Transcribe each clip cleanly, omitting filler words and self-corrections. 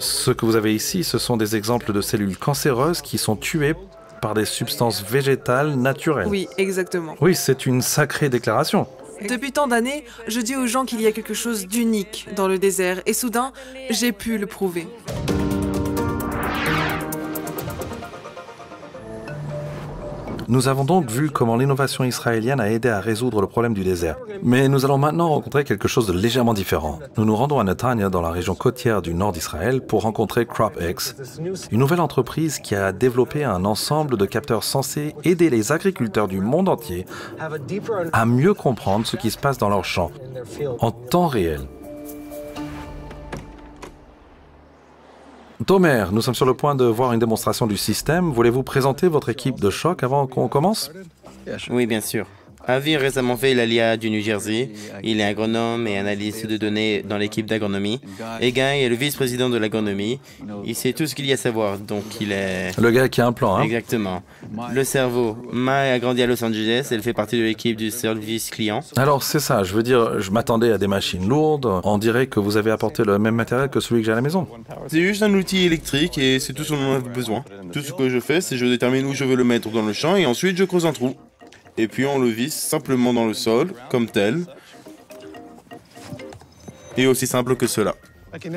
Ce que vous avez ici, ce sont des exemples de cellules cancéreuses qui sont tuées par des substances végétales naturelles. Oui, exactement. Oui, c'est une sacrée déclaration. Depuis tant d'années, je dis aux gens qu'il y a quelque chose d'unique dans le désert et soudain, j'ai pu le prouver. Nous avons donc vu comment l'innovation israélienne a aidé à résoudre le problème du désert. Mais nous allons maintenant rencontrer quelque chose de légèrement différent. Nous nous rendons à Netanya, dans la région côtière du nord d'Israël, pour rencontrer CropX, une nouvelle entreprise qui a développé un ensemble de capteurs censés aider les agriculteurs du monde entier à mieux comprendre ce qui se passe dans leurs champs en temps réel. Tomer, nous sommes sur le point de voir une démonstration du système. Voulez-vous présenter votre équipe de choc avant qu'on commence? Oui, bien sûr. Avi a récemment fait l'ALIA du New Jersey. Il est agronome et analyste de données dans l'équipe d'agronomie. Et Guy est le vice-président de l'agronomie. Il sait tout ce qu'il y a à savoir, donc il est... Le gars qui a un plan, hein? Exactement. Le cerveau. Mai a grandi à Los Angeles. Elle fait partie de l'équipe du service client. Alors c'est ça, je veux dire, je m'attendais à des machines lourdes. On dirait que vous avez apporté le même matériel que celui que j'ai à la maison. C'est juste un outil électrique et c'est tout ce dont on a besoin. Tout ce que je fais, c'est je détermine où je veux le mettre dans le champ et ensuite je creuse un trou. Et puis on le visse simplement dans le sol, comme tel. Et aussi simple que cela.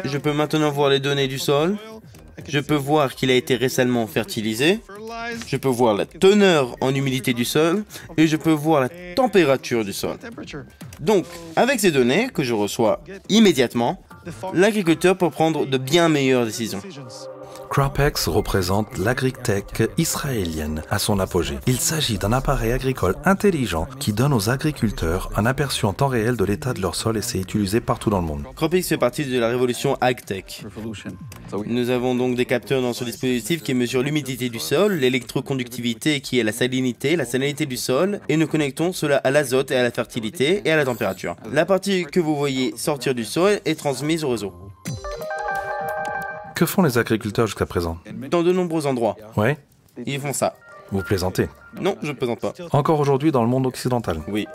Je peux maintenant voir les données du sol. Je peux voir qu'il a été récemment fertilisé. Je peux voir la teneur en humidité du sol. Et je peux voir la température du sol. Donc, avec ces données que je reçois immédiatement, l'agriculteur peut prendre de bien meilleures décisions. CropX représente l'agritech israélienne à son apogée. Il s'agit d'un appareil agricole intelligent qui donne aux agriculteurs un aperçu en temps réel de l'état de leur sol et c'est utilisé partout dans le monde. CropX fait partie de la révolution AgTech. Nous avons donc des capteurs dans ce dispositif qui mesurent l'humidité du sol, l'électroconductivité qui est la salinité du sol, et nous connectons cela à l'azote et à la fertilité et à la température. La partie que vous voyez sortir du sol est transmise au réseau. Que font les agriculteurs jusqu'à présent? Dans de nombreux endroits, Oui? ils font ça. Vous plaisantez? Non, je ne plaisante pas. Encore aujourd'hui dans le monde occidental? Oui.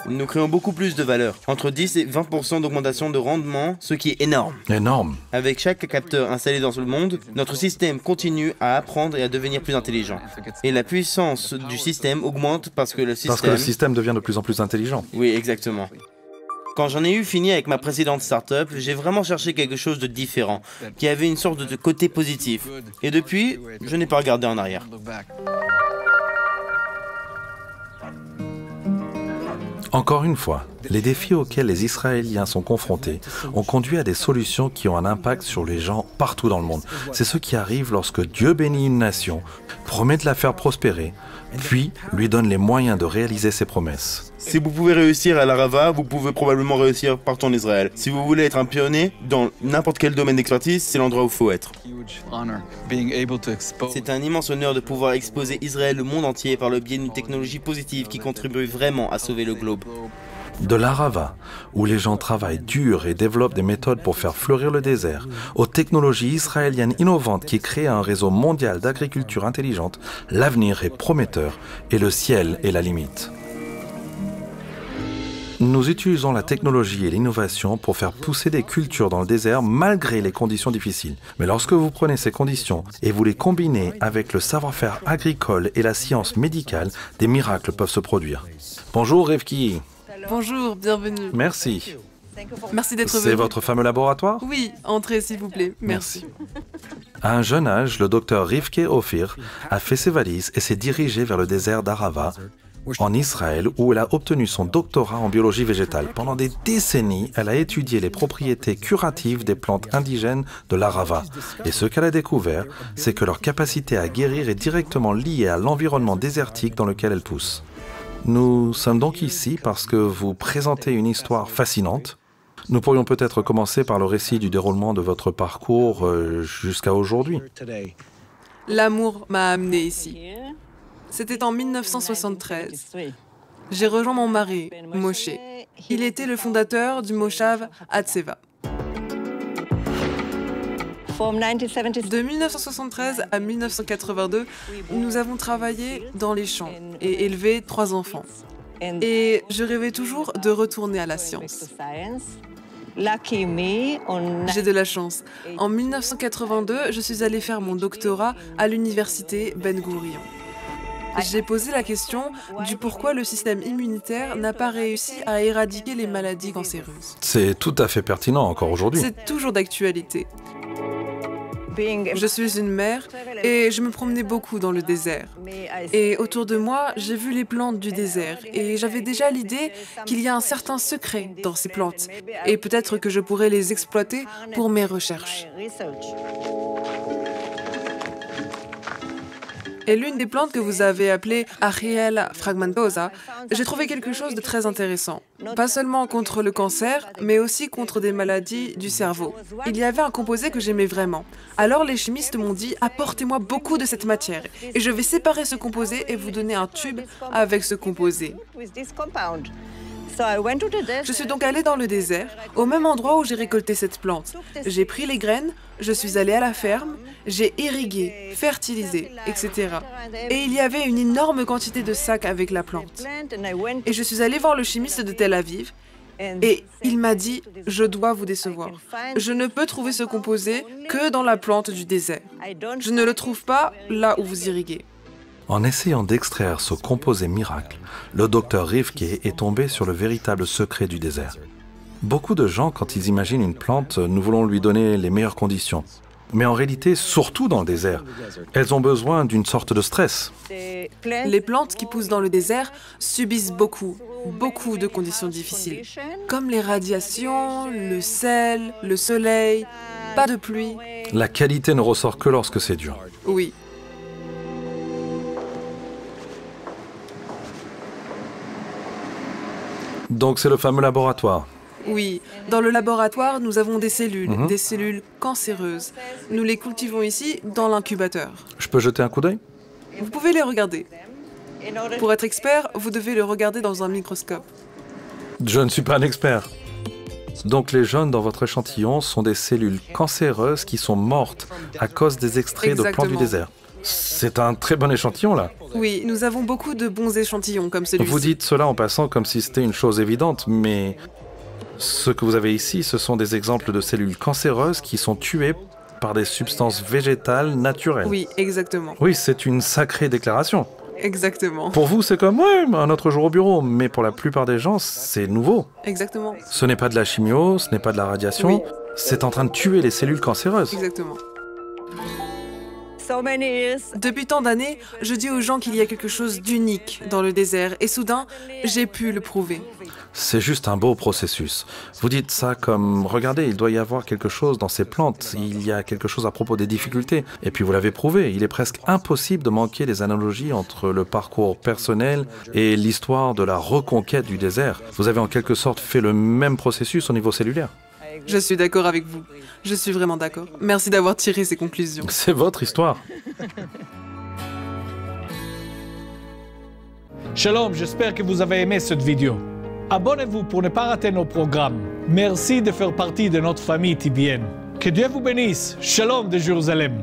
Nous créons beaucoup plus de valeur, entre 10 et 20% d'augmentation de rendement, ce qui est énorme. Énorme! Avec chaque capteur installé dans le monde, notre système continue à apprendre et à devenir plus intelligent. Et la puissance du système augmente parce que le système... devient de plus en plus intelligent. Oui, exactement. Quand j'en ai eu fini avec ma précédente startup, j'ai vraiment cherché quelque chose de différent, qui avait une sorte de côté positif. Et depuis, je n'ai pas regardé en arrière. Encore une fois, les défis auxquels les Israéliens sont confrontés ont conduit à des solutions qui ont un impact sur les gens partout dans le monde. C'est ce qui arrive lorsque Dieu bénit une nation, promet de la faire prospérer, puis lui donne les moyens de réaliser ses promesses. Si vous pouvez réussir à l'Arava, vous pouvez probablement réussir partout en Israël. Si vous voulez être un pionnier dans n'importe quel domaine d'expertise, c'est l'endroit où il faut être. C'est un immense honneur de pouvoir exposer Israël au monde entier par le biais d'une technologie positive qui contribue vraiment à sauver le globe. De l'Arava, où les gens travaillent dur et développent des méthodes pour faire fleurir le désert, aux technologies israéliennes innovantes qui créent un réseau mondial d'agriculture intelligente, l'avenir est prometteur et le ciel est la limite. Nous utilisons la technologie et l'innovation pour faire pousser des cultures dans le désert malgré les conditions difficiles. Mais lorsque vous prenez ces conditions et vous les combinez avec le savoir-faire agricole et la science médicale, des miracles peuvent se produire. Bonjour Rivki. Bonjour, bienvenue. Merci. Merci d'être venu. C'est votre fameux laboratoire? Oui, entrez s'il vous plaît. Merci. À un jeune âge, le docteur Rivke Ophir a fait ses valises et s'est dirigé vers le désert d'Arava, en Israël, où elle a obtenu son doctorat en biologie végétale. Pendant des décennies, elle a étudié les propriétés curatives des plantes indigènes de l'Arava. Et ce qu'elle a découvert, c'est que leur capacité à guérir est directement liée à l'environnement désertique dans lequel elles poussent. Nous sommes donc ici parce que vous présentez une histoire fascinante. Nous pourrions peut-être commencer par le récit du déroulement de votre parcours jusqu'à aujourd'hui. L'amour m'a amené ici. C'était en 1973. J'ai rejoint mon mari, Moshe. Il était le fondateur du moshav Hatseva. De 1973 à 1982, nous avons travaillé dans les champs et élevé 3 enfants. Et je rêvais toujours de retourner à la science. J'ai de la chance. En 1982, je suis allée faire mon doctorat à l'université Ben Gurion. J'ai posé la question du pourquoi le système immunitaire n'a pas réussi à éradiquer les maladies cancéreuses. C'est tout à fait pertinent encore aujourd'hui. C'est toujours d'actualité. Je suis une mère et je me promenais beaucoup dans le désert. Et autour de moi, j'ai vu les plantes du désert et j'avais déjà l'idée qu'il y a un certain secret dans ces plantes et peut-être que je pourrais les exploiter pour mes recherches. Et l'une des plantes que vous avez appelée Archiella fragmentosa, j'ai trouvé quelque chose de très intéressant. Pas seulement contre le cancer, mais aussi contre des maladies du cerveau. Il y avait un composé que j'aimais vraiment. Alors les chimistes m'ont dit « Apportez-moi beaucoup de cette matière et je vais séparer ce composé et vous donner un tube avec ce composé. » Je suis donc allée dans le désert, au même endroit où j'ai récolté cette plante. J'ai pris les graines, je suis allée à la ferme, j'ai irrigué, fertilisé, etc. Et il y avait une énorme quantité de sacs avec la plante. Et je suis allée voir le chimiste de Tel Aviv, et il m'a dit « Je dois vous décevoir. Je ne peux trouver ce composé que dans la plante du désert. Je ne le trouve pas là où vous irriguez. » En essayant d'extraire ce composé miracle, le docteur Rivke est tombé sur le véritable secret du désert. Beaucoup de gens, quand ils imaginent une plante, nous voulons lui donner les meilleures conditions. Mais en réalité, surtout dans le désert, elles ont besoin d'une sorte de stress. Les plantes qui poussent dans le désert subissent beaucoup de conditions difficiles, comme les radiations, le sel, le soleil, pas de pluie. La qualité ne ressort que lorsque c'est dur. Oui. Donc c'est le fameux laboratoire. Oui, dans le laboratoire, nous avons des cellules cancéreuses. Nous les cultivons ici, dans l'incubateur. Je peux jeter un coup d'œil? Vous pouvez les regarder. Pour être expert, vous devez le regarder dans un microscope. Je ne suis pas un expert. Donc les jaunes dans votre échantillon sont des cellules cancéreuses qui sont mortes à cause des extraits de plantes du désert. C'est un très bon échantillon, là. Oui, nous avons beaucoup de bons échantillons comme celui-ci. Vous dites cela en passant comme si c'était une chose évidente, mais ce que vous avez ici, ce sont des exemples de cellules cancéreuses qui sont tuées par des substances végétales naturelles. Oui, exactement. Oui, c'est une sacrée déclaration. Exactement. Pour vous, c'est comme, ouais, un autre jour au bureau, mais pour la plupart des gens, c'est nouveau. Exactement. Ce n'est pas de la chimio, ce n'est pas de la radiation, Oui. C'est en train de tuer les cellules cancéreuses. Exactement. Depuis tant d'années, je dis aux gens qu'il y a quelque chose d'unique dans le désert et soudain, j'ai pu le prouver. C'est juste un beau processus. Vous dites ça comme, regardez, il doit y avoir quelque chose dans ces plantes, il y a quelque chose à propos des difficultés. Et puis vous l'avez prouvé, il est presque impossible de manquer des analogies entre le parcours personnel et l'histoire de la reconquête du désert. Vous avez en quelque sorte fait le même processus au niveau cellulaire. Je suis d'accord avec vous. Je suis vraiment d'accord. Merci d'avoir tiré ces conclusions. C'est votre histoire. Shalom, j'espère que vous avez aimé cette vidéo. Abonnez-vous pour ne pas rater nos programmes. Merci de faire partie de notre famille TBN. Que Dieu vous bénisse. Shalom de Jérusalem.